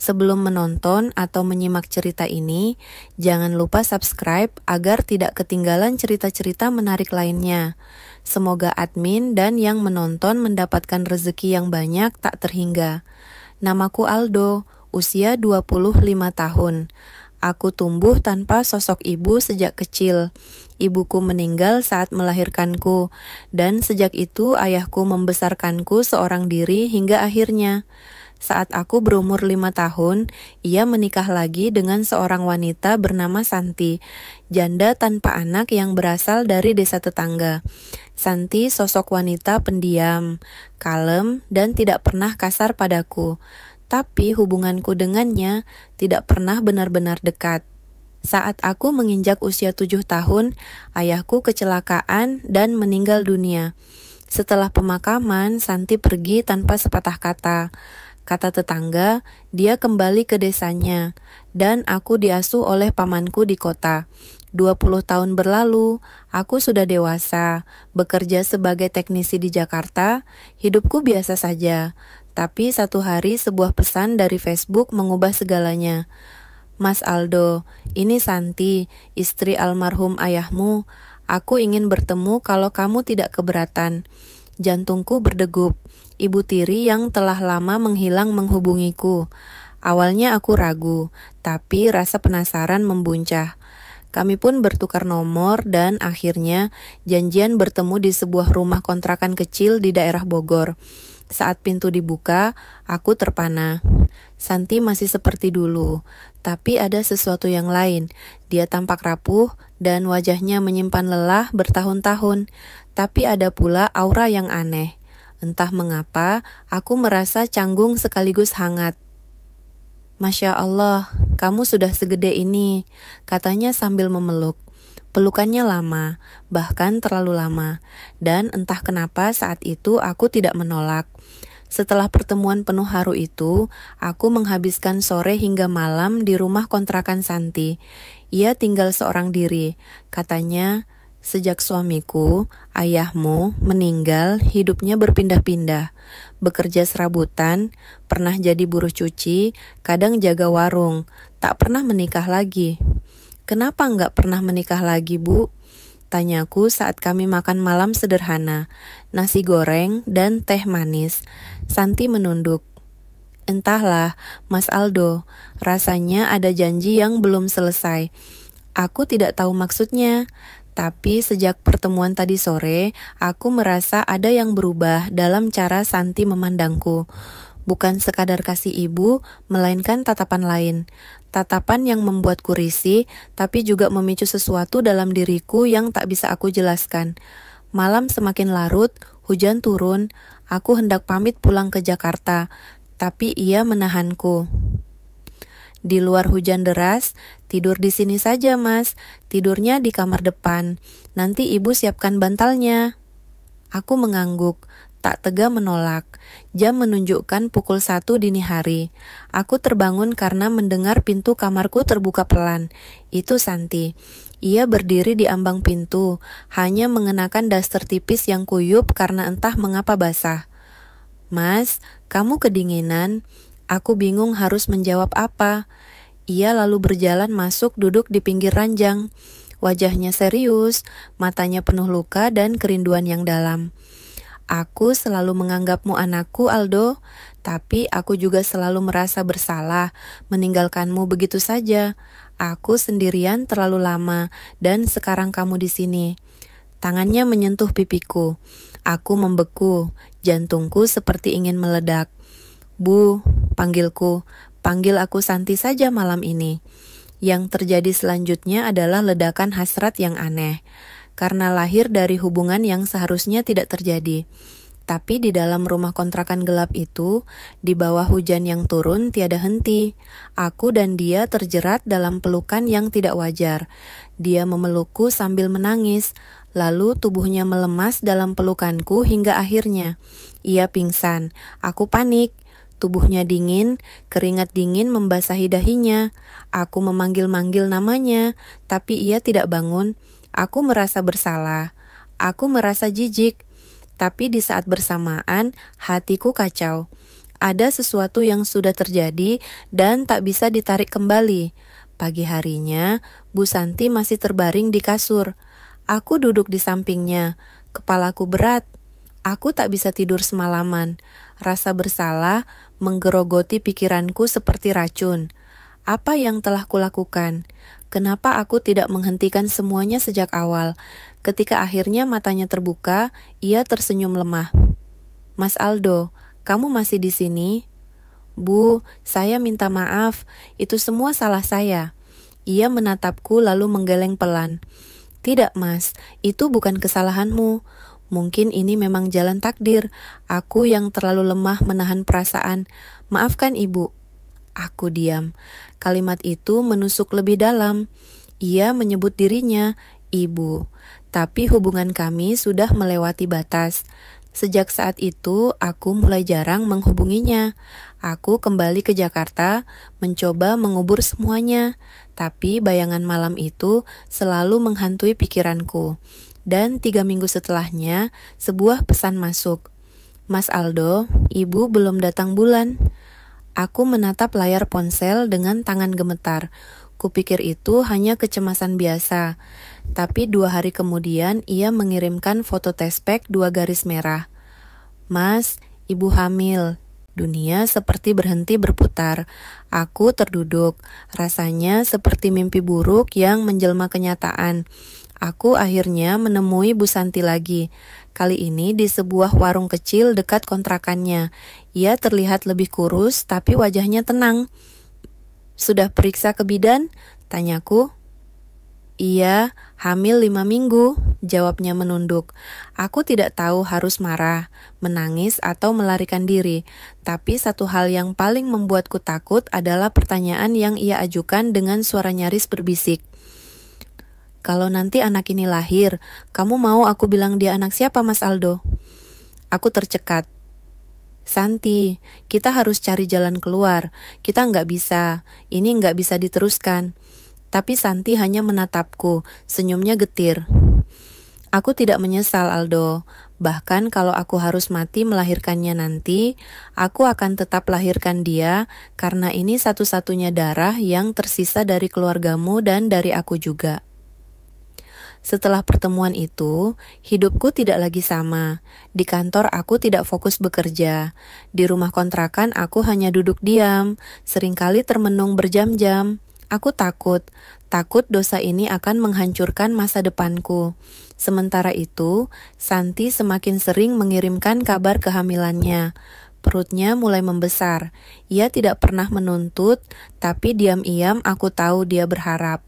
Sebelum menonton atau menyimak cerita ini, jangan lupa subscribe agar tidak ketinggalan cerita-cerita menarik lainnya. Semoga admin dan yang menonton mendapatkan rezeki yang banyak tak terhingga. Namaku Aldo, usia 25 tahun. Aku tumbuh tanpa sosok ibu sejak kecil. Ibuku meninggal saat melahirkanku, dan sejak itu ayahku membesarkanku seorang diri hingga akhirnya. Saat aku berumur 5 tahun, ia menikah lagi dengan seorang wanita bernama Santi, janda tanpa anak yang berasal dari desa tetangga. Santi sosok wanita pendiam, kalem, dan tidak pernah kasar padaku. Tapi hubunganku dengannya tidak pernah benar-benar dekat. Saat aku menginjak usia 7 tahun, ayahku kecelakaan dan meninggal dunia. Setelah pemakaman, Santi pergi tanpa sepatah kata. Kata tetangga, dia kembali ke desanya, dan aku diasuh oleh pamanku di kota. 20 tahun berlalu, aku sudah dewasa, bekerja sebagai teknisi di Jakarta, hidupku biasa saja. Tapi satu hari sebuah pesan dari Facebook mengubah segalanya. Mas Aldo, ini Santi, istri almarhum ayahmu. Aku ingin bertemu kalau kamu tidak keberatan. Jantungku berdegup. Ibu tiri yang telah lama menghilang menghubungiku. Awalnya aku ragu, tapi rasa penasaran membuncah. Kami pun bertukar nomor dan akhirnya janjian bertemu di sebuah rumah kontrakan kecil di daerah Bogor. Saat pintu dibuka, aku terpana. Santi masih seperti dulu, tapi ada sesuatu yang lain. Dia tampak rapuh dan wajahnya menyimpan lelah bertahun-tahun, tapi ada pula aura yang aneh. Entah mengapa, aku merasa canggung sekaligus hangat. Masya Allah, kamu sudah segede ini, katanya sambil memeluk. Pelukannya lama, bahkan terlalu lama, dan entah kenapa saat itu aku tidak menolak. Setelah pertemuan penuh haru itu, aku menghabiskan sore hingga malam di rumah kontrakan Santi. Ia tinggal seorang diri, katanya. Sejak suamiku, ayahmu, meninggal, hidupnya berpindah-pindah. Bekerja serabutan, pernah jadi buruh cuci, kadang jaga warung, tak pernah menikah lagi. Kenapa nggak pernah menikah lagi, Bu? Tanyaku saat kami makan malam sederhana, nasi goreng dan teh manis. Santi menunduk. Entahlah, Mas Aldo, rasanya ada janji yang belum selesai. Aku tidak tahu maksudnya. Tapi sejak pertemuan tadi sore, aku merasa ada yang berubah dalam cara Santi memandangku. Bukan sekadar kasih ibu, melainkan tatapan lain. Tatapan yang membuatku risih, tapi juga memicu sesuatu dalam diriku yang tak bisa aku jelaskan. Malam semakin larut, hujan turun, aku hendak pamit pulang ke Jakarta, tapi ia menahanku. Di luar hujan deras, tidur di sini saja mas, tidurnya di kamar depan. Nanti ibu siapkan bantalnya. Aku mengangguk, tak tega menolak. Jam menunjukkan pukul 1 dini hari. Aku terbangun karena mendengar pintu kamarku terbuka pelan. Itu Santi. Ia berdiri di ambang pintu, hanya mengenakan daster tipis yang kuyup karena entah mengapa basah. Mas, kamu kedinginan. Aku bingung harus menjawab apa. Ia lalu berjalan masuk duduk di pinggir ranjang. Wajahnya serius, matanya penuh luka dan kerinduan yang dalam. Aku selalu menganggapmu anakku, Aldo, tapi aku juga selalu merasa bersalah meninggalkanmu begitu saja. Aku sendirian terlalu lama dan sekarang kamu di sini. Tangannya menyentuh pipiku. Aku membeku, jantungku seperti ingin meledak. Bu, panggilku, panggil aku Santi saja malam ini. Yang terjadi selanjutnya adalah ledakan hasrat yang aneh, karena lahir dari hubungan yang seharusnya tidak terjadi. Tapi di dalam rumah kontrakan gelap itu, di bawah hujan yang turun tiada henti, aku dan dia terjerat dalam pelukan yang tidak wajar. Dia memelukku sambil menangis, lalu tubuhnya melemas dalam pelukanku hingga akhirnya ia pingsan. Aku panik. Tubuhnya dingin, keringat dingin membasahi dahinya. Aku memanggil-manggil namanya, tapi ia tidak bangun. Aku merasa bersalah. Aku merasa jijik. Tapi di saat bersamaan, hatiku kacau. Ada sesuatu yang sudah terjadi dan tak bisa ditarik kembali. Pagi harinya, Bu Santi masih terbaring di kasur. Aku duduk di sampingnya. Kepalaku berat. Aku tak bisa tidur semalaman. Rasa bersalah menggerogoti pikiranku seperti racun. Apa yang telah kulakukan? Kenapa aku tidak menghentikan semuanya sejak awal? Ketika akhirnya matanya terbuka, ia tersenyum lemah. Mas Aldo, kamu masih di sini? Bu, saya minta maaf. Itu semua salah saya. Ia menatapku lalu menggeleng pelan. Tidak, Mas. Itu bukan kesalahanmu. Mungkin ini memang jalan takdir. Aku yang terlalu lemah menahan perasaan. Maafkan Ibu. Aku diam. Kalimat itu menusuk lebih dalam. Ia menyebut dirinya Ibu. Tapi hubungan kami sudah melewati batas. Sejak saat itu, aku mulai jarang menghubunginya. Aku kembali ke Jakarta, mencoba mengubur semuanya. Tapi bayangan malam itu selalu menghantui pikiranku. Dan 3 minggu setelahnya, sebuah pesan masuk. Mas Aldo, Ibu belum datang bulan. Aku menatap layar ponsel dengan tangan gemetar. Kupikir itu hanya kecemasan biasa. Tapi 2 hari kemudian ia mengirimkan foto tespek 2 garis merah. Mas, Ibu hamil. Dunia seperti berhenti berputar. Aku terduduk. Rasanya seperti mimpi buruk yang menjelma kenyataan. Aku akhirnya menemui Bu Santi lagi. Kali ini di sebuah warung kecil dekat kontrakannya. Ia terlihat lebih kurus tapi wajahnya tenang. Sudah periksa ke bidan? Tanyaku. Iya, hamil 5 minggu, jawabnya menunduk. Aku tidak tahu harus marah, menangis atau melarikan diri. Tapi satu hal yang paling membuatku takut adalah pertanyaan yang ia ajukan dengan suara nyaris berbisik. Kalau nanti anak ini lahir, kamu mau aku bilang dia anak siapa, Mas Aldo? Aku tercekat. Santi, kita harus cari jalan keluar. Kita nggak bisa. Ini nggak bisa diteruskan. Tapi Santi hanya menatapku, senyumnya getir. Aku tidak menyesal, Aldo. Bahkan kalau aku harus mati melahirkannya nanti, aku akan tetap lahirkan dia karena ini satu-satunya darah yang tersisa dari keluargamu dan dari aku juga. Setelah pertemuan itu, hidupku tidak lagi sama. Di kantor aku tidak fokus bekerja. Di rumah kontrakan aku hanya duduk diam, seringkali termenung berjam-jam. Aku takut dosa ini akan menghancurkan masa depanku. Sementara itu, Santi semakin sering mengirimkan kabar kehamilannya. Perutnya mulai membesar. Ia tidak pernah menuntut, tapi diam-diam aku tahu dia berharap.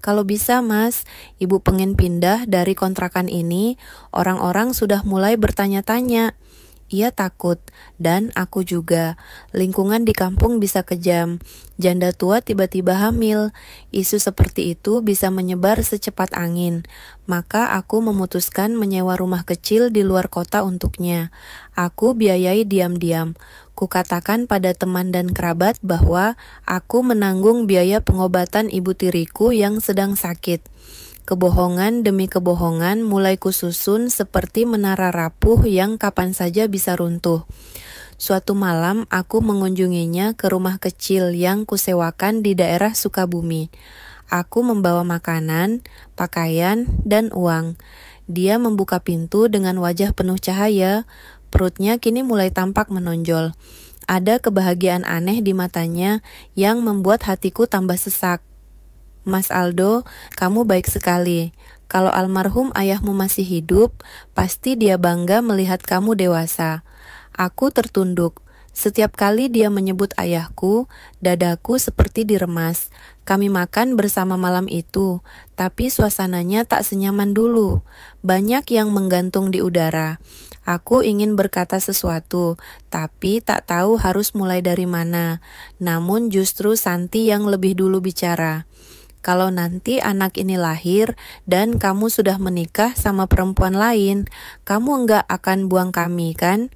Kalau bisa, Mas, Ibu pengen pindah dari kontrakan ini, orang-orang sudah mulai bertanya-tanya. Ia takut, dan aku juga. Lingkungan di kampung bisa kejam. Janda tua tiba-tiba hamil. Isu seperti itu bisa menyebar secepat angin. Maka aku memutuskan menyewa rumah kecil di luar kota untuknya. Aku biayai diam-diam. Kukatakan pada teman dan kerabat bahwa aku menanggung biaya pengobatan ibu tiriku yang sedang sakit. Kebohongan demi kebohongan mulai kususun seperti menara rapuh yang kapan saja bisa runtuh. Suatu malam aku mengunjunginya ke rumah kecil yang kusewakan di daerah Sukabumi. Aku membawa makanan, pakaian, dan uang. Dia membuka pintu dengan wajah penuh cahaya. Perutnya kini mulai tampak menonjol. Ada kebahagiaan aneh di matanya yang membuat hatiku tambah sesak. Mas Aldo, kamu baik sekali. Kalau almarhum ayahmu masih hidup, pasti dia bangga melihat kamu dewasa. Aku tertunduk. Setiap kali dia menyebut ayahku, dadaku seperti diremas. Kami makan bersama malam itu, tapi suasananya tak senyaman dulu. Banyak yang menggantung di udara. Aku ingin berkata sesuatu, tapi tak tahu harus mulai dari mana. Namun justru Santi yang lebih dulu bicara. Kalau nanti anak ini lahir dan kamu sudah menikah sama perempuan lain, kamu enggak akan buang kami, kan?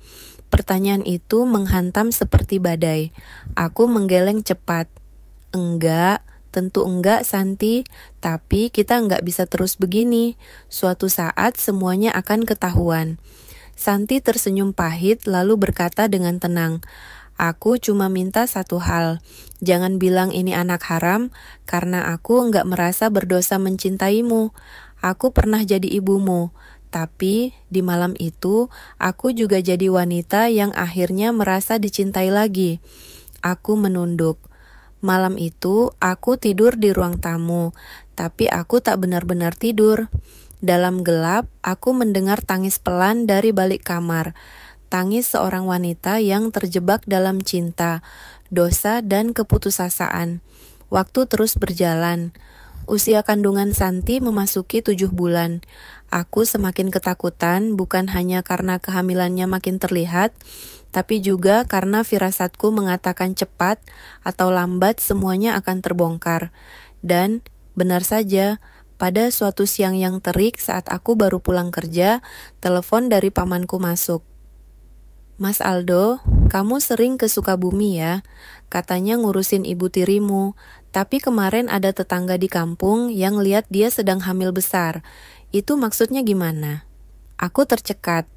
Pertanyaan itu menghantam seperti badai. Aku menggeleng cepat. Enggak, tentu enggak, Santi. Tapi kita enggak bisa terus begini. Suatu saat semuanya akan ketahuan. Santi tersenyum pahit lalu berkata dengan tenang, "Aku cuma minta satu hal, jangan bilang ini anak haram, karena aku enggak merasa berdosa mencintaimu. Aku pernah jadi ibumu, tapi di malam itu aku juga jadi wanita yang akhirnya merasa dicintai lagi." Aku menunduk. Malam itu aku tidur di ruang tamu, tapi aku tak benar-benar tidur. Dalam gelap, aku mendengar tangis pelan dari balik kamar. Tangis seorang wanita yang terjebak dalam cinta, dosa, dan keputusasaan. Waktu terus berjalan. Usia kandungan Santi memasuki 7 bulan. Aku semakin ketakutan bukan hanya karena kehamilannya makin terlihat, tapi juga karena firasatku mengatakan cepat atau lambat semuanya akan terbongkar. Dan benar saja, pada suatu siang yang terik saat aku baru pulang kerja, telepon dari pamanku masuk. "Mas Aldo, kamu sering ke Sukabumi ya? Katanya ngurusin ibu tirimu. Tapi kemarin ada tetangga di kampung yang lihat dia sedang hamil besar. Itu maksudnya gimana?" Aku tercekat.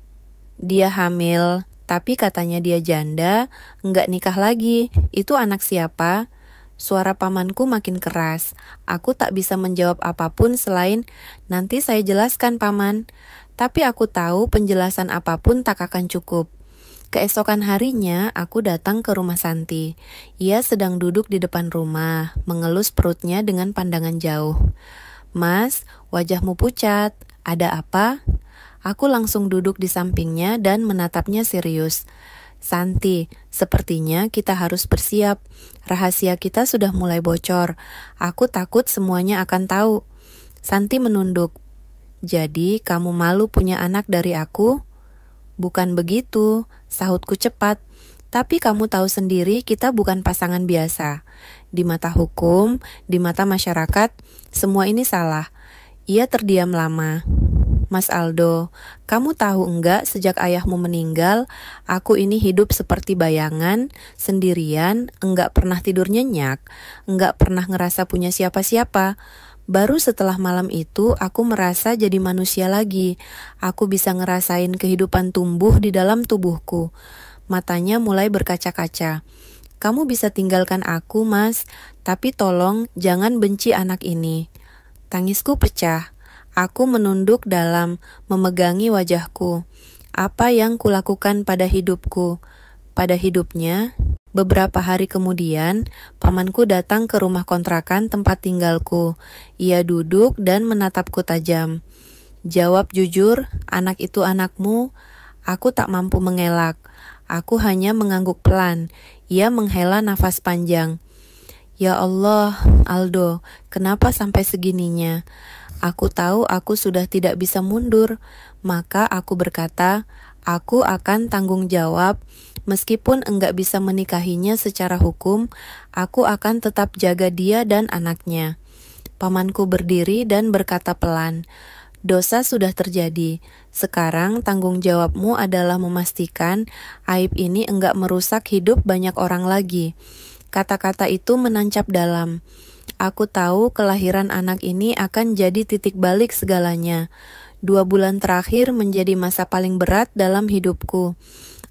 "Dia hamil, tapi katanya dia janda, enggak nikah lagi. Itu anak siapa?" Suara pamanku makin keras. Aku tak bisa menjawab apapun selain, "Nanti saya jelaskan, Paman." Tapi aku tahu penjelasan apapun tak akan cukup. Keesokan harinya, aku datang ke rumah Santi. Ia sedang duduk di depan rumah, mengelus perutnya dengan pandangan jauh. "Mas, wajahmu pucat. Ada apa?" Aku langsung duduk di sampingnya dan menatapnya serius. "Santi, sepertinya kita harus bersiap. Rahasia kita sudah mulai bocor. Aku takut semuanya akan tahu." Santi menunduk. "Jadi kamu malu punya anak dari aku?" "Bukan begitu," sahutku cepat. "Tapi kamu tahu sendiri kita bukan pasangan biasa. Di mata hukum, di mata masyarakat, semua ini salah." Ia terdiam lama. "Mas Aldo, kamu tahu enggak sejak ayahmu meninggal, aku ini hidup seperti bayangan, sendirian, enggak pernah tidur nyenyak, enggak pernah ngerasa punya siapa-siapa. Baru setelah malam itu, aku merasa jadi manusia lagi. Aku bisa ngerasain kehidupan tumbuh di dalam tubuhku." Matanya mulai berkaca-kaca. "Kamu bisa tinggalkan aku, Mas, tapi tolong jangan benci anak ini." Tangisku pecah. Aku menunduk dalam, memegangi wajahku. Apa yang kulakukan pada hidupku? Pada hidupnya, beberapa hari kemudian, pamanku datang ke rumah kontrakan tempat tinggalku. Ia duduk dan menatapku tajam. "Jawab jujur, anak itu anakmu?" Aku tak mampu mengelak. Aku hanya mengangguk pelan. Ia menghela nafas panjang. "Ya Allah, Aldo, kenapa sampai segininya?" Aku tahu aku sudah tidak bisa mundur, maka aku berkata, "Aku akan tanggung jawab, meskipun enggak bisa menikahinya secara hukum, aku akan tetap jaga dia dan anaknya." Pamanku berdiri dan berkata pelan, "Dosa sudah terjadi. Sekarang tanggung jawabmu adalah memastikan aib ini enggak merusak hidup banyak orang lagi." Kata-kata itu menancap dalam. Aku tahu kelahiran anak ini akan jadi titik balik segalanya. 2 bulan terakhir menjadi masa paling berat dalam hidupku.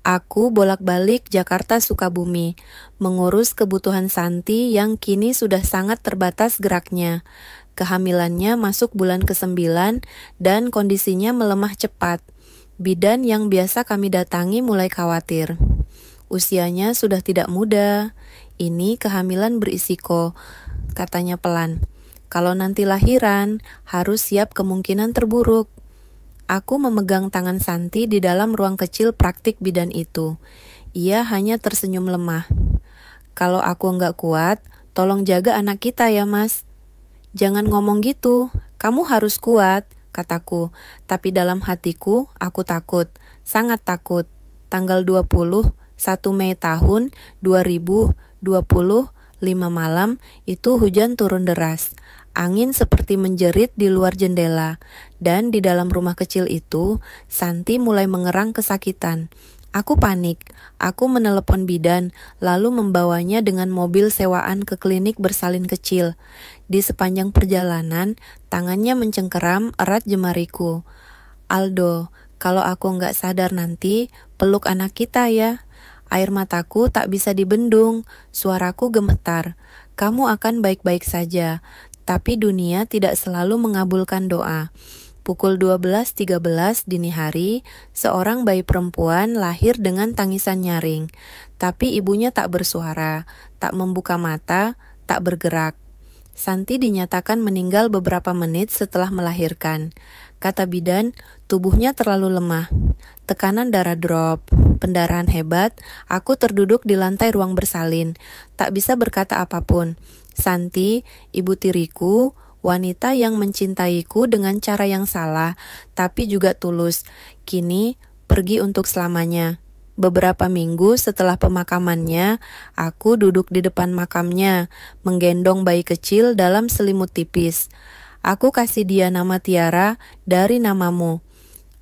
Aku bolak-balik Jakarta Sukabumi, mengurus kebutuhan Santi yang kini sudah sangat terbatas geraknya. Kehamilannya masuk bulan ke-9 dan kondisinya melemah cepat. Bidan yang biasa kami datangi mulai khawatir. Usianya sudah tidak muda. Ini kehamilan berisiko, katanya pelan. Kalau nanti lahiran, harus siap kemungkinan terburuk. Aku memegang tangan Santi di dalam ruang kecil praktik bidan itu. Ia hanya tersenyum lemah. "Kalau aku enggak kuat, tolong jaga anak kita ya, Mas." "Jangan ngomong gitu, kamu harus kuat," kataku. Tapi dalam hatiku, aku takut, sangat takut. Tanggal 21 Mei tahun 2020, 5 malam, itu hujan turun deras. Angin seperti menjerit di luar jendela. Dan di dalam rumah kecil itu, Santi mulai mengerang kesakitan. Aku panik. Aku menelepon bidan, lalu membawanya dengan mobil sewaan ke klinik bersalin kecil. Di sepanjang perjalanan, tangannya mencengkeram erat jemariku. "Aldo, Kalau aku nggak sadar nanti, peluk anak kita ya. Air mataku tak bisa dibendung, suaraku gemetar. Kamu akan baik-baik saja, tapi dunia tidak selalu mengabulkan doa. Pukul 12.13 dini hari, seorang bayi perempuan lahir dengan tangisan nyaring. Tapi ibunya tak bersuara, tak membuka mata, tak bergerak. Santi dinyatakan meninggal beberapa menit setelah melahirkan. Kata bidan, tubuhnya terlalu lemah. Tekanan darah drop, pendarahan hebat, aku terduduk di lantai ruang bersalin. Tak bisa berkata apapun. Santi, ibu tiriku, wanita yang mencintaiku dengan cara yang salah, tapi juga tulus, kini pergi untuk selamanya. Beberapa minggu setelah pemakamannya, aku duduk di depan makamnya, menggendong bayi kecil dalam selimut tipis. Aku kasih dia nama Tiara dari namamu.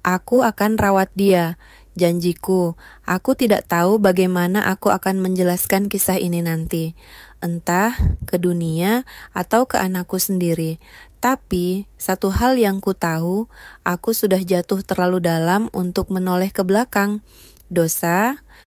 Aku akan rawat dia. Janjiku, aku tidak tahu bagaimana aku akan menjelaskan kisah ini nanti. Entah ke dunia atau ke anakku sendiri. Tapi, satu hal yang ku tahu, aku sudah jatuh terlalu dalam untuk menoleh ke belakang. Dosa